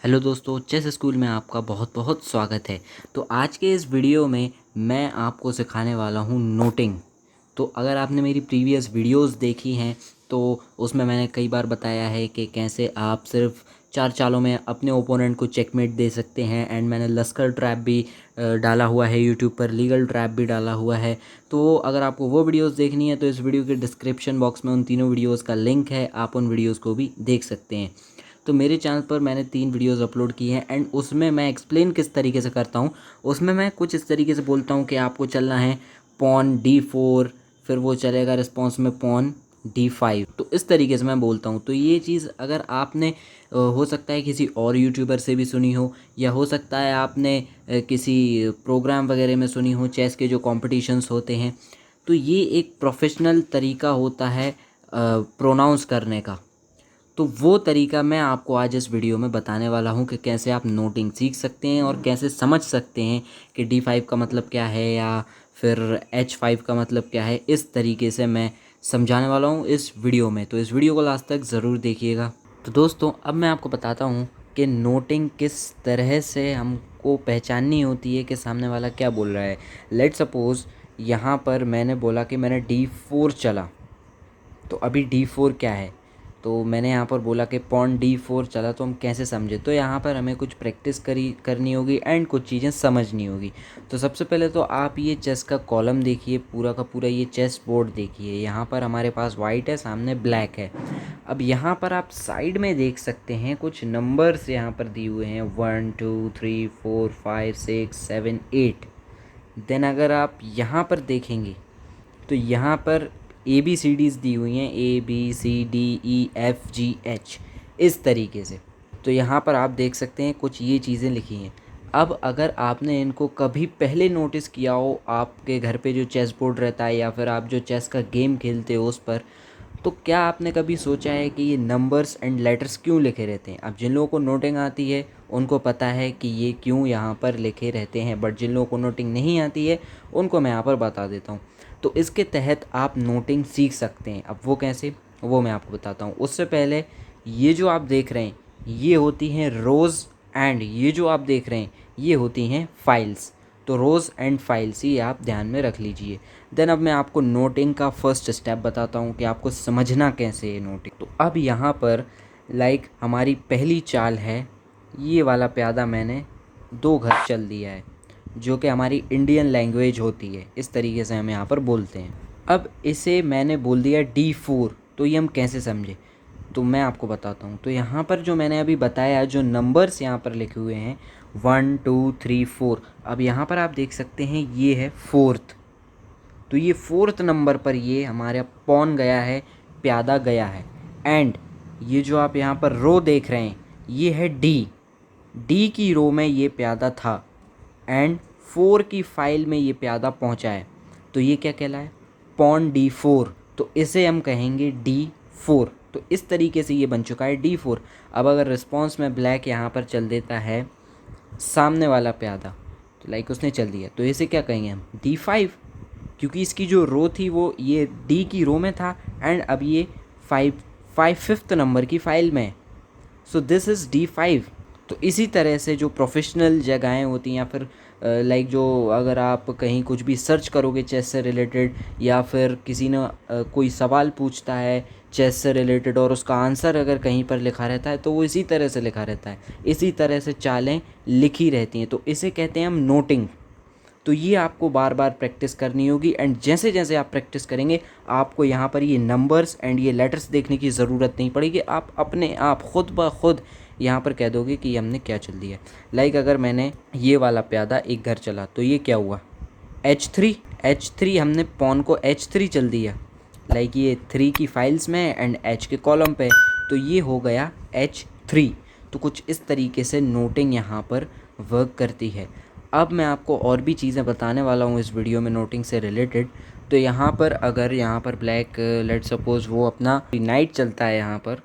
Hello दोस्तों, chess school में आपका बहुत बहुत स्वागत है। तो आज के इस वीडियो में मैं आपको सिखाने वाला हूँ नोटिंग। तो अगर आपने मेरी प्रीवियस वीडियोस देखी हैं तो उसमें मैंने कई बार बताया है कि कैसे आप सिर्फ 4 चालों में अपने ओपोनेंट को चेकमेट दे सकते हैं। एंड मैंने लश्कर ट्रैप भी डाला हुआ है यूट्यूब पर, लीगल ट्रैप भी डाला हुआ है। तो अगर आपको वो वीडियोस देखनी है तो इस वीडियो के डिस्क्रिप्शन बॉक्स में उन तीनों वीडियोज़ का लिंक है, आप उन वीडियोज़ को भी देख सकते हैं। तो मेरे चैनल पर मैंने 3 वीडियोस अपलोड की हैं एंड उसमें मैं एक्सप्लेन किस तरीके से करता हूँ। उसमें मैं कुछ इस तरीके से बोलता हूँ कि आपको चलना है पॉन D4, फिर वो चलेगा रिस्पॉन्स में पॉन D5। तो इस तरीके से मैं बोलता हूँ। तो ये चीज़ अगर आपने हो सकता है किसी और यूट्यूबर से भी सुनी हो, या हो सकता है आपने किसी प्रोग्राम वगैरह में सुनी हो, चेस के जो कॉम्पिटिशन्स होते हैं। तो ये एक प्रोफेशनल तरीका होता है प्रोनाउंस करने का। तो वो तरीका मैं आपको आज इस वीडियो में बताने वाला हूँ कि कैसे आप नोटिंग सीख सकते हैं और कैसे समझ सकते हैं कि D5 का मतलब क्या है या फिर H5 का मतलब क्या है। इस तरीके से मैं समझाने वाला हूँ इस वीडियो में, तो इस वीडियो को लास्ट तक ज़रूर देखिएगा। तो दोस्तों, अब मैं आपको बताता हूँ कि नोटिंग किस तरह से हमको पहचाननी होती है कि सामने वाला क्या बोल रहा है। लेट्स सपोज़ यहाँ पर मैंने बोला कि मैंने D4 चला, तो अभी D4 क्या है। तो मैंने यहाँ पर बोला कि पॉन D4 चला, तो हम कैसे समझे। तो यहाँ पर हमें कुछ प्रैक्टिस करनी होगी एंड कुछ चीज़ें समझनी होगी। तो सबसे पहले तो आप ये चेस का कॉलम देखिए, पूरा का पूरा ये चेस बोर्ड देखिए। यहाँ पर हमारे पास वाइट है, सामने ब्लैक है। अब यहाँ पर आप साइड में देख सकते हैं कुछ नंबर्स यहाँ पर दिए हुए हैं, 1 2 3 4 5 6 7 8। देन अगर आप यहाँ पर देखेंगे तो यहाँ पर ABCDs दी हुई हैं, ABCDEFGH, इस तरीके से। तो यहाँ पर आप देख सकते हैं कुछ ये चीज़ें लिखी हैं। अब अगर आपने इनको कभी पहले नोटिस किया हो, आपके घर पे जो चेस बोर्ड रहता है या फिर आप जो चेस का गेम खेलते हो उस पर, तो क्या आपने कभी सोचा है कि ये नंबर्स एंड लेटर्स क्यों लिखे रहते हैं। अब जिन लोगों को नोटिंग आती है उनको पता है कि ये क्यों यहाँ पर लिखे रहते हैं, बट जिन लोगों को नोटिंग नहीं आती है उनको मैं यहाँ पर बता देता हूँ। तो इसके तहत आप नोटिंग सीख सकते हैं। अब वो कैसे, वो मैं आपको बताता हूँ। उससे पहले ये जो आप देख रहे हैं ये होती हैं रोज़, एंड ये जो आप देख रहे हैं ये होती हैं फाइल्स। तो रोज़ एंड फाइल्स ही आप ध्यान में रख लीजिए। देन अब मैं आपको नोटिंग का फर्स्ट स्टेप बताता हूँ कि आपको समझना कैसे है नोटिंग। तो अब यहाँ पर हमारी पहली चाल है, ये वाला प्यादा मैंने 2 घर चल दिया है, जो कि हमारी इंडियन लैंग्वेज होती है। इस तरीके से हम यहाँ पर बोलते हैं। अब इसे मैंने बोल दिया D4, तो ये हम कैसे समझे, तो मैं आपको बताता हूँ। तो यहाँ पर जो मैंने अभी बताया, जो नंबर्स यहाँ पर लिखे हुए हैं 1 2 3 4, अब यहाँ पर आप देख सकते हैं ये है 4th। तो ये 4th नंबर पर ये हमारा पॉन गया है, प्यादा गया है। एंड ये जो आप यहाँ पर रो देख रहे हैं ये है डी की रो में ये प्यादा था एंड 4 की फाइल में ये प्यादा पहुँचा है। तो ये क्या कहलाए, पॉन D4। तो इसे हम कहेंगे D4। तो इस तरीके से ये बन चुका है D4। अब अगर रिस्पॉन्स में ब्लैक यहाँ पर चल देता है सामने वाला प्यादा, तो उसने चल दिया, तो इसे क्या कहेंगे हम, D5, क्योंकि इसकी जो रो थी वो ये D की रो में था एंड अब ये 5th नंबर की फाइल में। सो दिस इज़ D5। तो इसी तरह से जो प्रोफेशनल जगहें होती हैं या फिर जो अगर आप कहीं कुछ भी सर्च करोगे चेस से रिलेटेड, या फिर किसी ने कोई सवाल पूछता है चेस से रिलेटेड और उसका आंसर अगर कहीं पर लिखा रहता है तो वो इसी तरह से लिखा रहता है, इसी तरह से चालें लिखी रहती हैं। तो इसे कहते हैं हम नोटिंग। तो ये आपको बार बार प्रैक्टिस करनी होगी एंड जैसे जैसे आप प्रैक्टिस करेंगे आपको यहाँ पर ये नंबर्स एंड ये लेटर्स देखने की ज़रूरत नहीं पड़ेगी। आप अपने आप खुद ब खुद यहाँ पर कह दोगे कि हमने क्या चल दिया। अगर मैंने ये वाला प्यादा एक घर चला, तो ये क्या हुआ, H3 हमने पॉन को H3 चल दिया। ये 3 की फाइल्स में एंड H के कॉलम पे, तो ये हो गया H3। तो कुछ इस तरीके से नोटिंग यहाँ पर वर्क करती है। अब मैं आपको और भी चीज़ें बताने वाला हूँ इस वीडियो में नोटिंग से रिलेटेड। तो यहाँ पर अगर यहाँ पर ब्लैक लेट सपोज़ वो अपना नाइट चलता है यहाँ पर,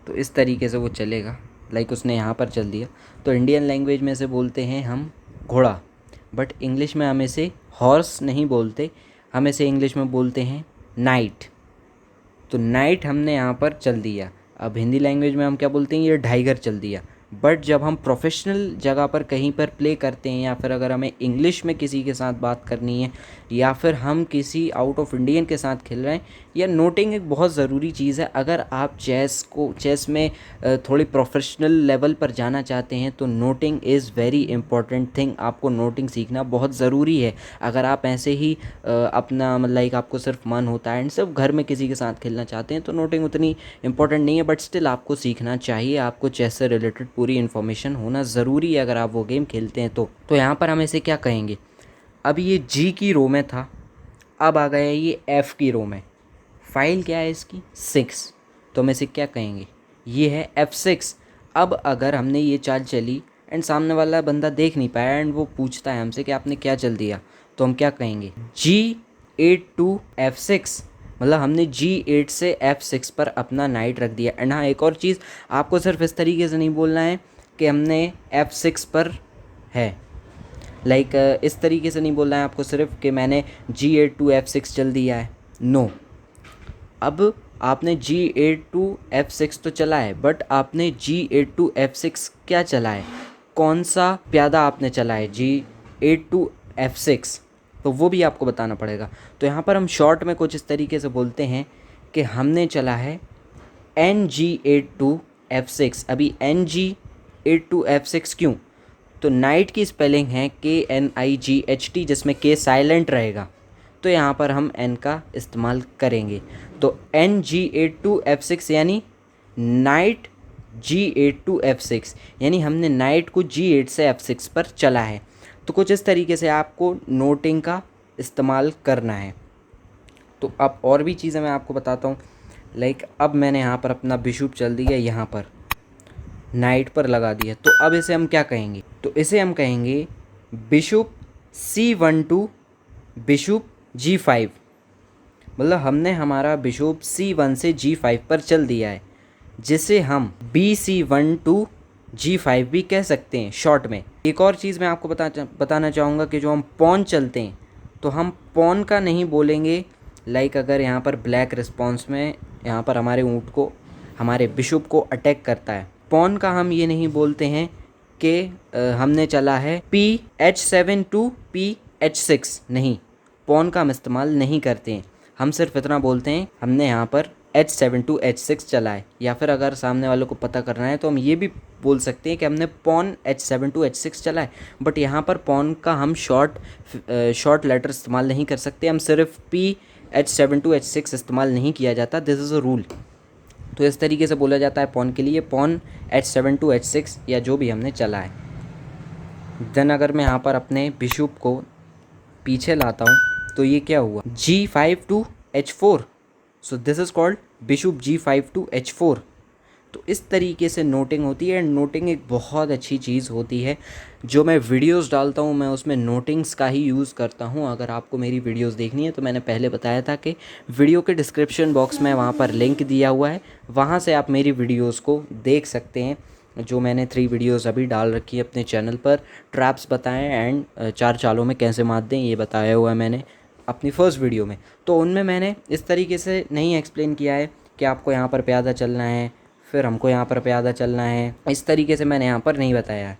तो इस तरीके से वो चलेगा। उसने यहाँ पर चल दिया, तो इंडियन लैंग्वेज में से बोलते हैं हम घोड़ा, बट इंग्लिश में हम इसे हॉर्स नहीं बोलते, हम इसे इंग्लिश में बोलते हैं नाइट। तो नाइट हमने यहाँ पर चल दिया। अब हिंदी लैंग्वेज में हम क्या बोलते हैं, ये 2.5 घर चल दिया, बट जब हम प्रोफेशनल जगह पर कहीं पर प्ले करते हैं या फिर अगर हमें इंग्लिश में किसी के साथ बात करनी है या फिर हम किसी आउट ऑफ इंडियन के साथ खेल रहे हैं, या नोटिंग एक बहुत ज़रूरी चीज़ है। अगर आप चेस में थोड़ी प्रोफेशनल लेवल पर जाना चाहते हैं तो noting is very important thing. आपको नोटिंग सीखना बहुत ज़रूरी है। अगर आप ऐसे ही अपना लाइक आपको सिर्फ मन होता है एंड सिर्फ घर में किसी के साथ खेलना चाहते हैं तो नोटिंग उतनी इंपॉर्टेंट नहीं है, बट स्टिल आपको सीखना चाहिए। आपको चेस से रिलेटेड पूरी इन्फॉर्मेशन होना ज़रूरी है अगर आप वो गेम खेलते हैं तो यहाँ पर हम इसे क्या कहेंगे, अब ये जी की रो में था, अब आ गया ये एफ़ की रो में। फाइल क्या है इसकी 6, तो हम इसे क्या कहेंगे, ये है F6। अब अगर हमने ये चाल चली एंड सामने वाला बंदा देख नहीं पाया एंड वो पूछता है हमसे कि आपने क्या चल दिया, तो हम क्या कहेंगे G8 to F6, मतलब हमने G8 से F6 पर अपना नाइट रख दिया। एंड हाँ, एक और चीज़, आपको सिर्फ इस तरीके से नहीं बोलना है कि हमने F6 पर है, लाइक इस तरीके से नहीं बोलना है आपको सिर्फ कि मैंने G8 to F6 चल दिया है। नो, अब आपने G8 to F6 तो चला है, बट आपने G8 to F6 क्या चला है, कौन सा प्यादा आपने चला है G8 to F6, तो वो भी आपको बताना पड़ेगा। तो यहाँ पर हम शॉर्ट में कुछ इस तरीके से बोलते हैं कि हमने चला है NG8 to F6। अभी NG8 to F6 क्यों, तो नाइट की स्पेलिंग है KNIGHT, जिसमें K साइलेंट रहेगा, तो यहाँ पर हम N का इस्तेमाल करेंगे। तो NG8 to F6 यानी नाइट G8 to F6, यानी हमने नाइट को G8 से F6 पर चला है। तो कुछ इस तरीके से आपको नोटिंग का इस्तेमाल करना है। तो अब और भी चीज़ें मैं आपको बताता हूँ, लाइक अब मैंने यहाँ पर अपना बिशप चल दिया, यहाँ पर नाइट पर लगा दिया, तो अब इसे हम क्या कहेंगे, तो इसे हम कहेंगे bishop C1 to bishop G5, मतलब हमने हमारा बिशप C1 से G5 पर चल दिया है, जिसे हम BC1 to G5 भी कह सकते हैं शॉर्ट में। एक और चीज़ मैं आपको बताना चाहूँगा कि जो हम पॉन चलते हैं तो हम पॉन का नहीं बोलेंगे, लाइक अगर यहाँ पर ब्लैक रिस्पॉन्स में यहाँ पर हमारे ऊँट को, हमारे बिशप को अटैक करता है, पॉन का हम ये नहीं बोलते हैं कि हमने चला है PH7 to PH6, नहीं, पॉन का हम इस्तेमाल नहीं करते हैं। हम सिर्फ इतना बोलते हैं हमने यहाँ पर H7 to H6 चला है, या फिर अगर सामने वालों को पता करना है तो हम ये भी बोल सकते हैं कि हमने पॉन H7 to H6 चला है, बट यहाँ पर पॉन का हम शॉर्ट लेटर इस्तेमाल नहीं कर सकते। हम सिर्फ PH7 to H6 इस्तेमाल नहीं किया जाता, दिस इज़ अ रूल। तो इस तरीके से बोला जाता है पॉन के लिए, पॉन H7 to H6 या जो भी हमने चला है। देन अगर मैं यहाँ पर अपने बिशप को पीछे लाता हूँ तो ये क्या हुआ, G5 to H4, so this is called bishop G5 to H4। तो इस तरीके से नोटिंग होती है। एंड नोटिंग एक बहुत अच्छी चीज़ होती है, जो मैं वीडियोस डालता हूँ मैं उसमें नोटिंग्स का ही यूज़ करता हूँ। अगर आपको मेरी वीडियोस देखनी है तो मैंने पहले बताया था कि वीडियो के डिस्क्रिप्शन बॉक्स में वहाँ पर लिंक दिया हुआ है, वहाँ से आप मेरी वीडियोस को देख सकते हैं। जो मैंने 3 वीडियोस अभी डाल रखी है अपने चैनल पर, ट्रैप्स बताएं एंड 4 चालों में कैसे मात दें, ये बताया हुआ है मैंने अपनी फर्स्ट वीडियो में। तो उनमें मैंने इस तरीके से नहीं एक्सप्लेन किया है कि आपको यहाँ पर प्यादा चलना है, फिर हमको यहाँ पर प्यादा चलना है, इस तरीके से मैंने यहाँ पर नहीं बताया है।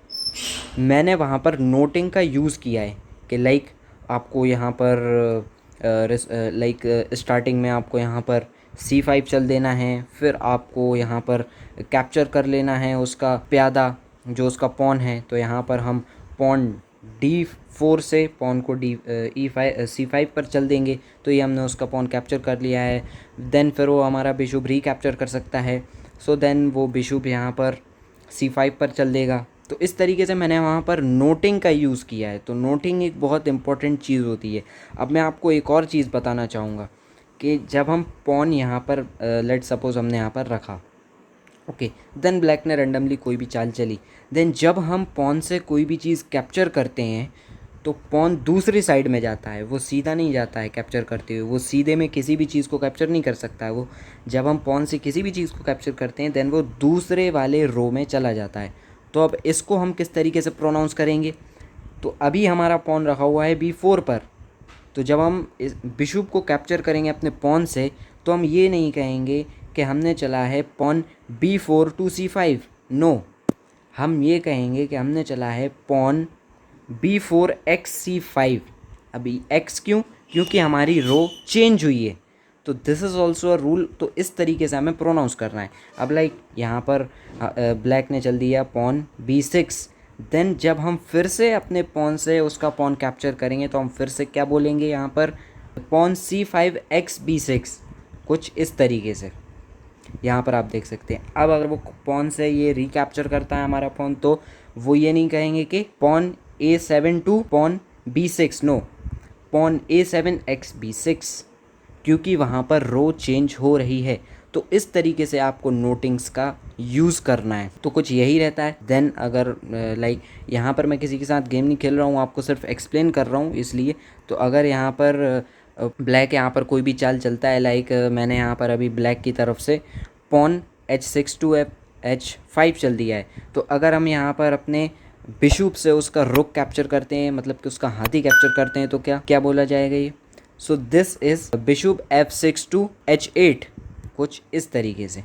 मैंने वहाँ पर नोटिंग का यूज़ किया है कि लाइक आपको यहाँ पर लाइक स्टार्टिंग में आपको यहाँ पर C5 चल देना है, फिर आपको यहाँ पर कैप्चर कर लेना है उसका प्यादा जो उसका पॉन है। तो यहाँ पर हम पॉन D4 से पॉन को C5 पर चल देंगे, तो ये हमने उसका पॉन कैप्चर कर लिया है। देन फिर वो हमारा बिशप रिकैप्चर कर सकता है, सो देन वो बिशप यहाँ पर C5 पर चल देगा। तो इस तरीके से मैंने वहाँ पर नोटिंग का यूज़ किया है। तो नोटिंग एक बहुत इंपॉर्टेंट चीज़ होती है। अब मैं आपको एक और चीज़ बताना चाहूँगा कि जब हम पॉन यहाँ पर लेट सपोज़ हमने यहाँ पर रखा, ओके, देन ब्लैक ने रेंडमली कोई भी चाल चली, देन जब हम पॉन से कोई भी चीज़ कैप्चर करते हैं तो पॉन दूसरी साइड में जाता है, वो सीधा नहीं जाता है कैप्चर करते हुए, वो सीधे में किसी भी चीज़ को कैप्चर नहीं कर सकता है। वो जब हम पॉन से किसी भी चीज़ को कैप्चर करते हैं देन वो दूसरे वाले रो में चला जाता है। तो अब इसको हम किस तरीके से प्रोनाउंस करेंगे, तो अभी हमारा पॉन रखा हुआ है B4 पर, तो जब हम इस बिशप को कैप्चर करेंगे अपने पॉन से तो हम ये नहीं कहेंगे कि हमने चला है pawn B4 to C5, no, हम ये कहेंगे कि हमने चला है पॉन B4 XC5। अभी x क्यों? क्योंकि हमारी रो चेंज हुई है, तो this is also a rule. तो इस तरीके से हमें प्रोनाउंस करना है। अब लाइक यहाँ पर ब्लैक ने चल दिया पॉन B6, देन जब हम फिर से अपने पॉन से उसका पॉन कैप्चर करेंगे तो हम फिर से क्या बोलेंगे यहाँ पर, पॉन C5 XB6, कुछ इस तरीके से। यहाँ पर आप देख सकते हैं। अब अगर वो पॉन से ये रिकैप्चर करता है हमारा पॉन, तो वो ये नहीं कहेंगे कि pawn A7 to pawn B6, no, pawn A7 XB6, क्योंकि वहाँ पर रो चेंज हो रही है। तो इस तरीके से आपको नोटिंग्स का यूज़ करना है। तो कुछ यही रहता है। देन अगर लाइक यहाँ पर मैं किसी के साथ गेम नहीं खेल रहा हूँ, आपको सिर्फ एक्सप्लेन कर रहा हूँ इसलिए। तो अगर यहाँ पर ब्लैक यहाँ पर कोई भी चाल चलता है, लाइक मैंने यहाँ पर अभी ब्लैक की तरफ से पॉन H6 टू H5 चल दिया है, तो अगर हम यहाँ पर अपने बिशप से उसका रुक कैप्चर करते हैं, मतलब कि उसका हाथी कैप्चर करते हैं, तो क्या क्या बोला जाएगा ये? So this is bishop F6 to H8, कुछ इस तरीके से।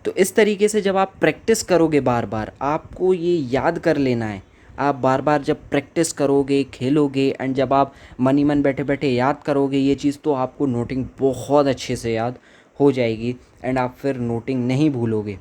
तो इस तरीके से जब आप प्रैक्टिस करोगे बार बार, आपको ये याद कर लेना है। आप बार बार जब प्रैक्टिस करोगे, खेलोगे, एंड जब आप मन ही मन बैठे बैठे याद करोगे ये चीज़, तो आपको नोटिंग बहुत अच्छे से याद हो जाएगी एंड आप फिर नोटिंग नहीं भूलोगे।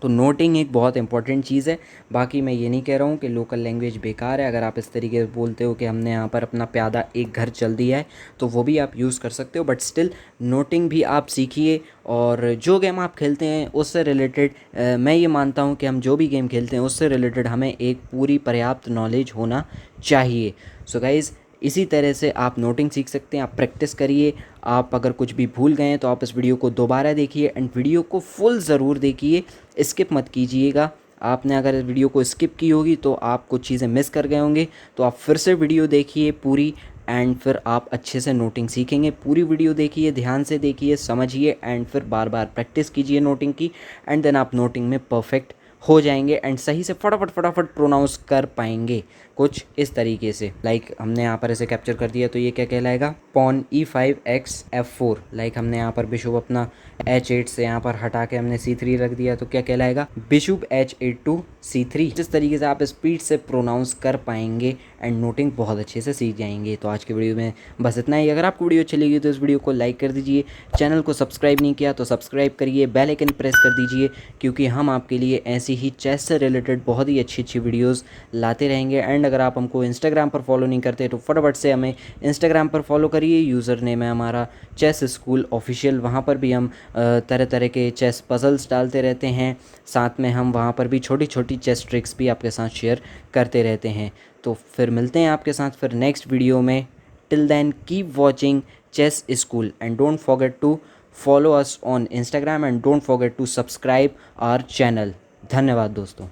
तो नोटिंग एक बहुत इंपॉर्टेंट चीज़ है। बाकी मैं ये नहीं कह रहा हूँ कि लोकल लैंग्वेज बेकार है। अगर आप इस तरीके से बोलते हो कि हमने यहाँ पर अपना प्यादा एक घर चल दिया है, तो वो भी आप यूज़ कर सकते हो, बट स्टिल नोटिंग भी आप सीखिए। और जो गेम आप खेलते हैं उससे रिलेटेड मैं ये मानता हूँ कि हम जो भी गेम खेलते हैं उससे रिलेटेड हमें एक पूरी पर्याप्त नॉलेज होना चाहिए। सो गाइज़, इसी तरह से आप नोटिंग सीख सकते हैं। आप प्रैक्टिस करिए। आप अगर कुछ भी भूल गए हैं तो आप इस वीडियो को दोबारा देखिए एंड वीडियो को फुल ज़रूर देखिए, स्किप मत कीजिएगा। आपने अगर इस वीडियो को स्किप की होगी तो आप कुछ चीज़ें मिस कर गए होंगे, तो आप फिर से वीडियो देखिए पूरी, एंड फिर आप अच्छे से नोटिंग सीखेंगे। पूरी वीडियो देखिए, ध्यान से देखिए, समझिए, एंड फिर बार बार प्रैक्टिस कीजिए नोटिंग की, एंड देन आप नोटिंग में परफेक्ट हो जाएंगे एंड सही से फटाफट फटाफट प्रोनाउंस कर पाएंगे, कुछ इस तरीके से। लाइक हमने यहाँ पर इसे कैप्चर कर दिया, तो ये क्या कहलाएगा, pawn E5 X F4। Like हमने यहाँ पर बिशप अपना H8 से यहाँ पर हटा के हमने C3 रख दिया, तो क्या कहलाएगा, बिशप H8 टू C3। जिस तरीके से आप स्पीड से प्रोनाउंस कर पाएंगे एंड नोटिंग बहुत अच्छे से सीख जाएंगे। तो आज के वीडियो में बस इतना ही। अगर आपको वीडियो अच्छी लगी तो इस वीडियो को लाइक कर दीजिए। चैनल को सब्सक्राइब नहीं किया तो सब्सक्राइब करिए, बेल आइकन प्रेस कर दीजिए, क्योंकि हम आपके लिए ऐसी ही चेस से रिलेटेड बहुत ही अच्छी अच्छी वीडियोज़ लाते रहेंगे। एंड अगर आप हमको इंस्टाग्राम पर फॉलो नहीं करते तो फटाफट से हमें इंस्टाग्राम पर फॉलो करिए। यूज़र नेम है हमारा चेस स्कूल ऑफिशियल। वहाँ पर भी हम तरह तरह के चेस पजल्स डालते रहते हैं, साथ में हम वहाँ पर भी छोटी छोटी चेस ट्रिक्स भी आपके साथ शेयर करते रहते हैं। तो फिर मिलते हैं आपके साथ फिर नेक्स्ट वीडियो में। Till then keep watching chess school and don't forget to follow us on Instagram and don't forget to subscribe our channel. धन्यवाद दोस्तों।